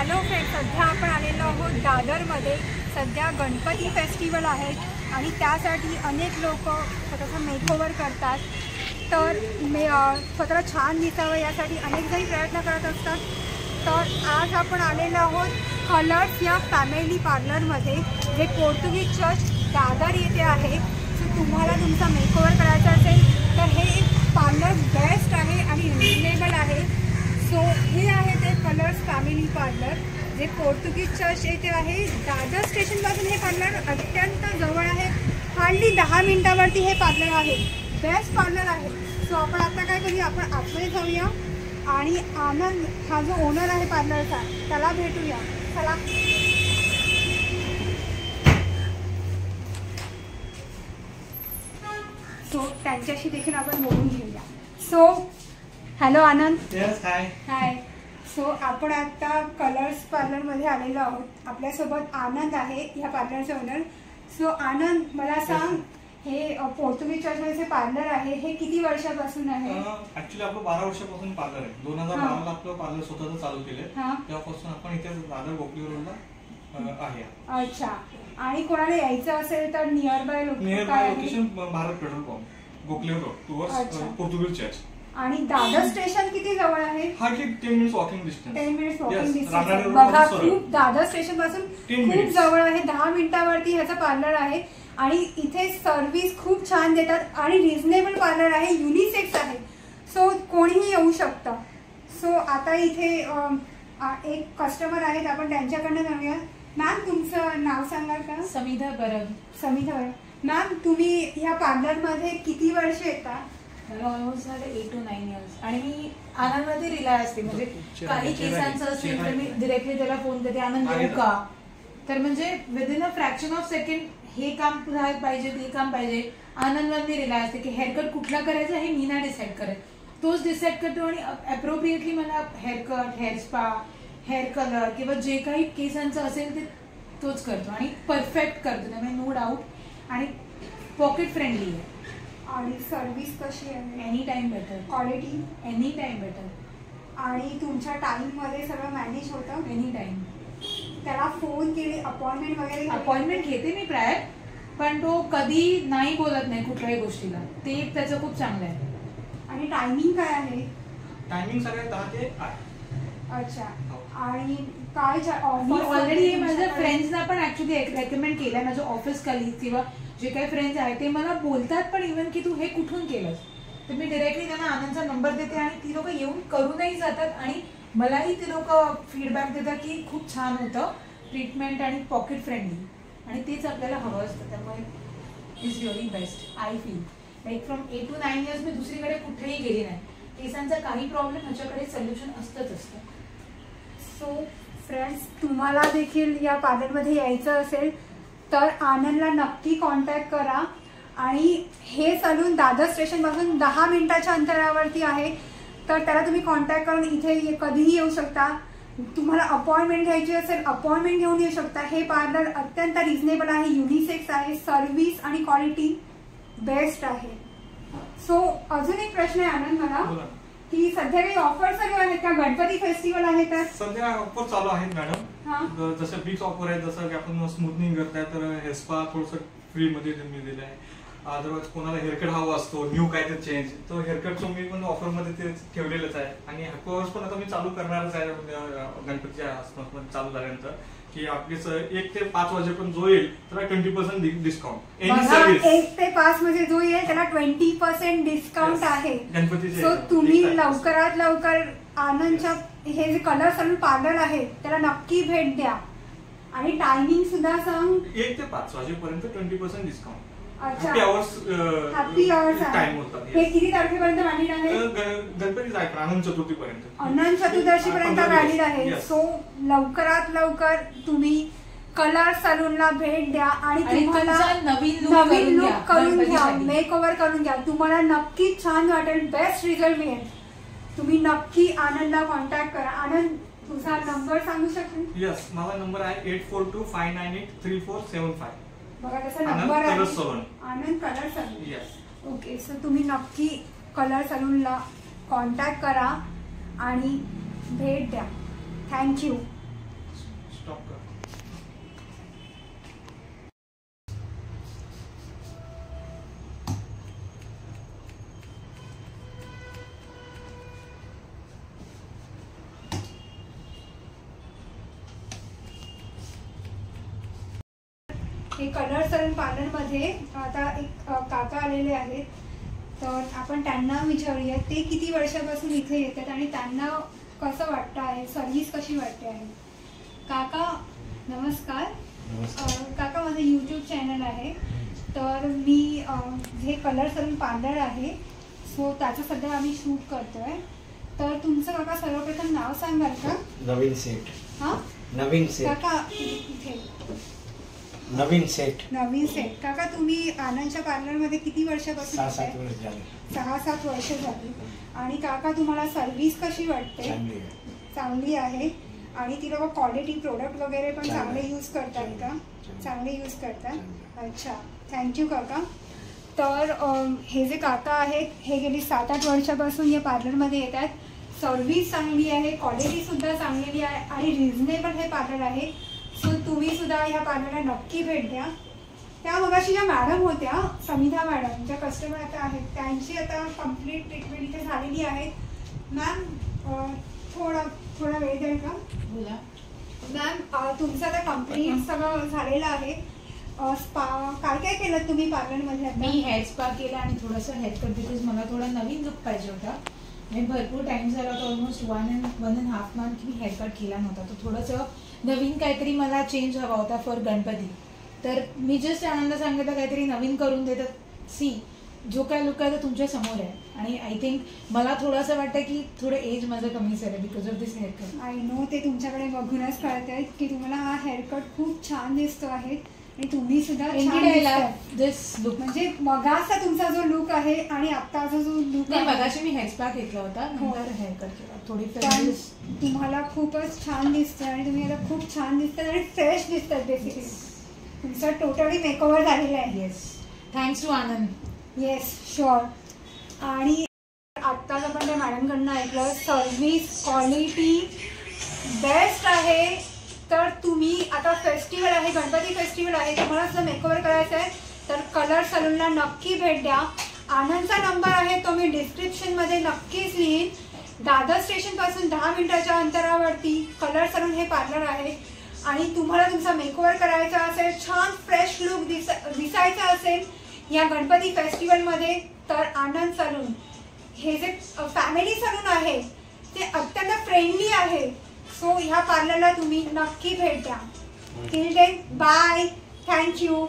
Hello friends, सध्या आपण आलेलो आहोत दादरमध्ये. सध्या गणपती फेस्टिवल आहे आणि त्यासाठी अनेक लोक स्वतःचा मेकओव्हर करतात. तर स्वतःला छान दिसावं यासाठी अनेक जणी प्रयत्न करत असतात. तर आज आपण आलेलो आहोत कलर्स या फॅमिली पार्लरमध्ये, जे पोर्तुगीज चर्च दादर येथे आहे. सो तुम्हाला तुमचा मेकओव्हर करायचा असेल तर हे एक पार्लर बेस्ट आहे आणि रिजनेबल आहे. सो हे आहे ते कलर्स फॅमिली पार्लर, जे पोर्तुगीज चर्च येथे आहे. दादर स्टेशनपासून हे पार्लर अत्यंत जवळ आहे. हार्डली 10 मिनिटावरती हे पार्लर आहे. बेस्ट पार्लर आहे. सो आपण आता काय करूया, आपण आतमध्ये जाऊया आणि आनंद हा जो ओनर आहे पार्लरचा त्याला भेटूया. चला. सो त्यांच्याशी देखील आपण बोलून घेऊया. सो हॅलो आनंद. यस, हाय. हाय. सो आपण आता कलर्स पार्लरमध्ये आलेलो आहोत. आपल्यासोबत आनंद आहे, ह्या पार्लरचा ओनर. सो आनंद, मला सांग, हे पोर्तुगीज चर्चमध्ये पार्लर आहे, हे किती वर्षापासून आहे? ऍक्च्युली आपलं 12 वर्षापासून पार्लर आहे. 2012 ला आपलं पार्लर स्वतःच चालू केलंय. तेव्हापासून आपण इथे दादर गोखले रोडला आहे. अच्छा. आणि कोणाला यायचं असेल तर near by location Bharat petrol pump, Gokhale road towards Portuguese church. आणि दादर स्टेशन किती जवळ आहे? Hardly 10 minutes walking distance. 10 minutes walking distance. बघा, खूप दादर स्टेशन पासून खूप जवळ आहे. 10 मिनिटावरती ह्याचं पार्लर आहे. आणि इथे सर्व्हिस खूप छान देतात आणि रिजनेबल पार्लर आहे, युनिसेक्स आहे. सो कोणीही येऊ शकतं. सो आता इथे एक कस्टमर आहेत, आपण त्यांच्याकडनं जाऊया. मॅम, तुमचं नाव सांगाल का? समिधा परब. समिधा परब. मॅम, तुम्ही ह्या पार्लरमध्ये किती वर्ष येतात? मला ऑलमोस्ट झाले 8 to 9 years. आणि मी आनंदमध्ये रिलाय असते. म्हणजे काही केसांचं असेल तर मी डिरेक्टली त्याला फोन करते, आनंद येऊ का? तर म्हणजे within a fraction of second हे काम पाहिजे, ते काम पाहिजे. आनंदमध्ये रिलाय असते की हेअरकट कुठला करायचा हे मी नाही डिसाईड करत, तोच डिसाईड करतो. आणि अप्रोप्रिएटली मला haircut, hair spa, hair colour किंवा जे काही केसांचं असेल ते तोच करतो आणि परफेक्ट करतो. त्यामुळे नो डाऊट. आणि पॉकेट फ्रेंडली आहे. आणि सर्व्हिस कशी आहे? Any time better. Quality any time better. आणि तुमच्या टाइममध्ये सगळं मॅनेज होतं? Any time. त्याला फोन केली, अपॉइंटमेंट वगैरे? अपॉइंटमेंट घेते मी प्रायर, पण तो कधी नाही बोलत नाही कुठल्याही गोष्टीला. ते एक त्याचं खूप चांगलं आहे. आणि टायमिंग काय आहे? टायमिंग सगळ्यात 10 ते 8. अच्छा. आणि काय ऑलरेडी माझ्या फ्रेंड्सना पण ऍक्च्युली रेकमेंड केलंय. माझे ऑफिस कलीग किंवा जे काही फ्रेंड्स आहेत ते मला बोलतात पण इव्हन की तू हे कुठून केलंस, तर मी डायरेक्टली त्यांना आनंदचा नंबर देते आणि ती लोक येऊन करूनही जातात. आणि मलाही ते लोक फीडबॅक देतात की खूप छान होतं ट्रीटमेंट आणि पॉकेट फ्रेंडली. आणि तेच आपल्याला हवं असतं. त्यामुळे is really best. I feel like from 8 to 9 years मी दुसरीकडे कुठेही गेली नाही. केसांचा काही प्रॉब्लेम ह्याच्याकडे सोल्युशन असतंच असतं. सो फ्रेंड्स, तुम्हाला देखील या पार्लरमध्ये यायचं असेल तर आनंदला नक्की कॉन्टॅक्ट करा. आणि हे सलून दादर स्टेशनपासून 10 मिनिटाच्या अंतरावरती आहे. तर त्याला तुम्ही कॉन्टॅक्ट करून इथे कधीही येऊ शकता. तुम्हाला अपॉइंटमेंट घ्यायची असेल, अपॉइंटमेंट घेऊन येऊ शकता. हे पार्लर अत्यंत रिजनेबल आहे, युनिसेक्स आहे, सर्व्हिस आणि क्वालिटी बेस्ट आहे. सो अजून एक प्रश्न आहे आनंद मला, की सध्या काही ऑफर चालू आहेत का? गणपती फेस्टिवल आहे तर सध्या ऑफर चालू आहेत मॅडम. जसं बिग ऑफर आहे, जसं की आपण स्मूथनिंग करताय तर हेअर स्पा थोडंसं फ्री मध्ये मी दिलं आहे. अदरवाईज कोणाला हेअरकट हवा असतो, न्यू काय तर चेंज, तो हेअरकट मी पण ऑफर मध्ये ते ठेवलेलंच आहे. आणि कोर्स पण आता मी चालू करणारच आहे गणपतीच्या आसपास चालू झाल्यानंतर, की आपलीच 1 ते 5 वाजेपर्यंत जो येईल त्याला 20% डिस्काउंट. 1 ते 5 म्हणजे जो येईल त्याला 20% डिस्काउंट आहे. सो तुम्ही लवकरात लवकर आनंदच्या हे जे कलर सलून पार्लर आहे त्याला नक्की भेट द्या. आणि टायमिंग सुद्धा सांग. 1 ते 5 वाजेपर्यंत 20% डिस्काउंट. अच्छा. हॅपी आवर्स टाइम होतात. हे किती तारखेपर्यंत व्हॅलिड आहे? गणपती जायचं अनंत चतुर्थीपर्यंत. अनंत चतुर्दशी पर्यंत व्हॅलिड आहे. सो लवकरात लवकर तुम्ही कलर सलूनला भेट द्या आणि तुम्हाला नवीन लुक करून घ्या, मेकओव्हर करून घ्या. तुम्हाला नक्की छान वाटेल, बेस्ट रिझल्ट मिळेल. तुम्ही नक्की आनंदला कॉन्टॅक्ट करा. आनंद, तुझा नंबर सांगू शकतो? यस, माझा नंबर आहे 8425983475. बघा, त्याचा नंबर आहे Anand colour salon. Yes. Okay. So तुम्ही नक्की कलर सलूनला कॉन्टॅक्ट करा आणि भेट द्या. थँक्यू. हे कलर सलून पार्लरमध्ये आता एक काका आलेले आहेत, तर आपण त्यांना विचारूया ते किती वर्षापासून इथे येतात आणि त्यांना कसं वाटतं आहे, सर्व्हिस कशी वाटते आहे. काका नमस्कार. काका माझं यूट्यूब चॅनल आहे, तर मी हे कलर सलून पार्लर आहे, सो त्याचं सध्या आम्ही शूट करतोय. तर तुमचं काका सर्वप्रथम नाव सांगाल का? नवीन सेठ. हां नवीन सेठ. काका इथे नवीन सेठ. नवीन सेठ. काका तुम्ही आनंदच्या पार्लरमध्ये किती वर्षापासून? 6-7 वर्ष झाले. 6-7 वर्ष झाली. आणि काका तुम्हाला सर्व्हिस कशी वाटते? चांगली आहे. चांगली आहे. आणि ती लोक क्वालिटी प्रोडक्ट वगैरे पण चांगले यूज करतात का? चांगले यूज करतात. अच्छा, थँक्यू काका. तर हे जे काका आहेत हे गेली 7-8 वर्षापासून या पार्लरमध्ये येतात. सर्व्हिस चांगली आहे, क्वालिटीसुद्धा चांगलेली आहे आणि रिझनेबल हे पार्लर आहे. सो तुम्ही सुद्धा ह्या पार्लरला नक्की भेट द्या. त्या मगाशी ज्या मॅडम होत्या समिधा मॅडम, ज्या कस्टमर आता आहेत त्यांची आता कंप्लीट ट्रीटमेंट इथे झालेली आहे. मॅम थोडा वेळ द्याल का? बोला मॅम. तुमचं आता कंप्लीट सगळं झालेलं आहे. स्पा काय काय केलं तुम्ही पार्लरमध्ये? मी हेअर स्पा केला आणि थोडंसं हेअर कट, बिकॉज मला थोडा नवीन लुक पाहिजे होता. मी भरपूर टाइम झाला होता, ऑलमोस्ट 1.5 मंथ की मी हेअर कट केला नव्हता. तर थोडंसं नवीन काहीतरी मला चेंज हवा होता फॉर गणपती. तर मी जस्ट आनंद सांगितलं काहीतरी नवीन करून देतात. सी जो काय लुक आहे तो तुमच्या समोर आहे. आणि आय थिंक मला थोडंसं वाटतं की थोडं एज माझं कमी झालं because of this haircut. I know, ते तुमच्याकडे बघूनच कळत आहेत की तुम्हाला हा हेअरकट खूप छान दिसतो आहे आणि तुम्ही सुद्धा दिस लुक म्हणजे मगाचा तुमचा जो लुक आहे आणि आत्ताचा जो लुक नाही, आहे, मगाशी मी हेअर स्पा घेतला होता, नंतर हेअर कट केला. थोडी पण तुम्हाला खूपच छान दिसतं आणि तुम्ही आता खूप छान दिसतात आणि फ्रेश दिसतात. बेसिकली तुमचा टोटली मेकओव्हर झालेला आहे. Yes, thanks to Anand. Yes, sure. आणि आत्ताच आपण त्या मॅडमकडनं ऐकलं सर्व्हिस क्वालिटी बेस्ट आहे. तर तुम्ही आता फेस्टिवल आहे, गणपती फेस्टिवल आहे, तुम्हाला जर मेकओव्हर करायचं आहे तर कलर सलूनला नक्की भेट द्या. आनंदचा नंबर आहे तो मी डिस्क्रिप्शनमध्ये नक्कीच लिहीन. दादर स्टेशनपासून 10 मिनिटाच्या अंतरावरती कलर सलून हे पार्लर आहे. आणि तुम्हाला तुमचा मेकओव्हर करायचा असेल, छान फ्रेश लुक दिसायचा असेल या गणपती फेस्टिवलमध्ये, तर आनंद सलून हे जे फॅमिली सलून आहे ते अत्यंत फ्रेंडली आहे. सो ह्या पार्लरला तुम्ही नक्की भेट द्या. Till then bye, thank you.